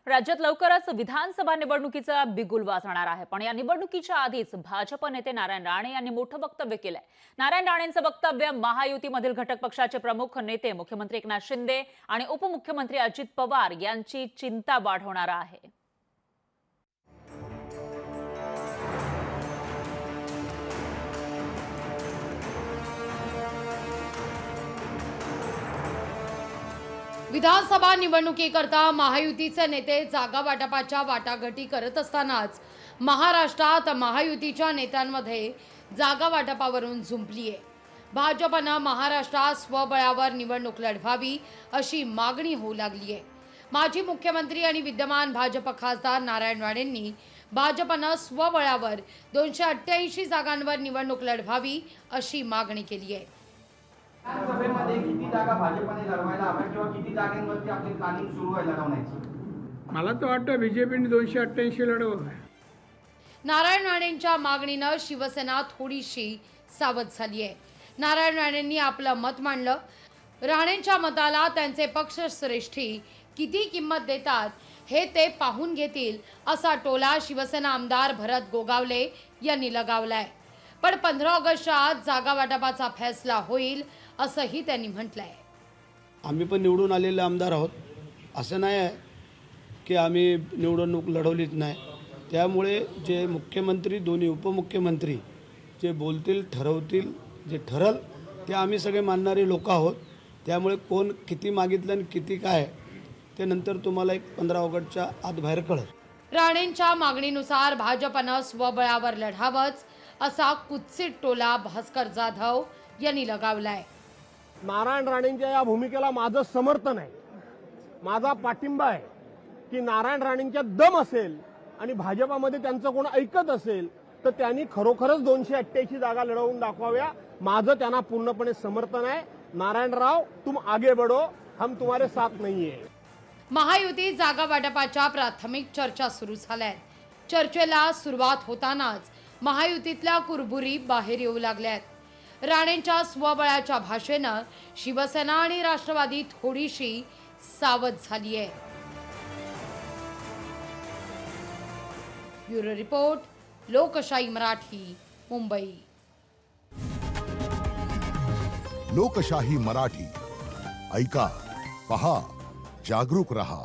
राज्यात लवकरच विधानसभा निवडणुकीचा बिगुल वाजणार आहे। पण या निवडणुकीच्या आधीच भाजप नेते नारायण राणे यांनी मोठं वक्तव्य केलंय। नारायण राणेंचं वक्तव्य महायुतीमधील घटक पक्षाचे प्रमुख नेते मुख्यमंत्री एकनाथ शिंदे आणि उपमुख्यमंत्री अजित पवार यांची चिंता वाढवणारं आहे। विधानसभा निवडणुकीकरता महायुतीचे नेते जागा वाटपाच्या वाटाघाटी करत असतानाच महाराष्ट्रात महायुतीच्या नेत्यांमध्ये जागा वाटपावरून झुंपली आहे। भाजपनं महाराष्ट्रात स्वबळावर निवडणूक लढवावी अशी मागणी होऊ लागली आहे। माजी मुख्यमंत्री आणि विद्यमान भाजप खासदार नारायण राणेंनी भाजपनं स्वबळावर 288 जागांवर निवडणूक लढवावी अशी मागणी केली आहे। सभेमध्ये किती जागा भाजपने लढवायला हव्या किंवा किती जागांवरती आपली प्लॅनिंग सुरू आहे लढवण्याची? मला तर वाटतं बीजेपीने 288 लढवलं। नारायण राणेंच्या मागणीनं शिवसेना थोडीशी सावध झाली आहे। नारायण राणेंनी आपलं मत मांडलं। राणेंच्या मताला त्यांचे पक्षश्रेष्ठी किती किंमत देतात हे ते पाहून घेतील असा टोला शिवसेना आमदार भरत गोगावले यांनी लगावलाय। पण 15 ऑगस्टच्या आत जागा वाटपाचा फैसला होईल असंही त्यांनी म्हटलंय। आम्ही पण निवडून आलेले आमदार आहोत, असं नाही आहे की आम्ही निवडणूक लढवलीच नाही। त्यामुळे जे मुख्यमंत्री दोन्ही उपमुख्यमंत्री जे बोलतील ठरवतील जे ठरल ते आम्ही सगळे मानणारे लोक आहोत। त्यामुळे कोण किती मागितलं आणि किती काय ते नंतर तुम्हाला एक 15 ऑगस्टच्या आत बाहेर कळेल। राणेंच्या मागणीनुसार भाजपनं स्वबळावर लढावंच असा कुत्सित टोला भास्कर जाधव यांनी लगावलाय। नारायण राणेंच्या या भूमिकेला माझं समर्थन आहे, माझा पाठिंबा आहे की नारायण राणेंच्या दम असेल आणि भाजपामध्ये त्यांचं कोण ऐकत असेल तर त्यांनी खरोखरच 288 जागा लढवून दाखवाव्या। माझं त्यांना पूर्णपणे समर्थन आहे। नारायणराव, तुम आगे बढ़ो, हम तुम्हारे साथ नहीं है। महायुती जागा वाटपाच्या प्राथमिक चर्चा सुरू झाल्यात। चर्चेला सुरुवात होतानाच महायुतीतल्या कुरबुरी बाहेर येऊ लागल्यात। राणेंच्या स्वबळाच्या भाषेनं शिवसेना आणि राष्ट्रवादी थोडीशी सावध झाली आहे। ब्युरो रिपोर्ट, लोकशाही मराठी, मुंबई। लोकशाही मराठी ऐका, पहा, जागरूक रहा।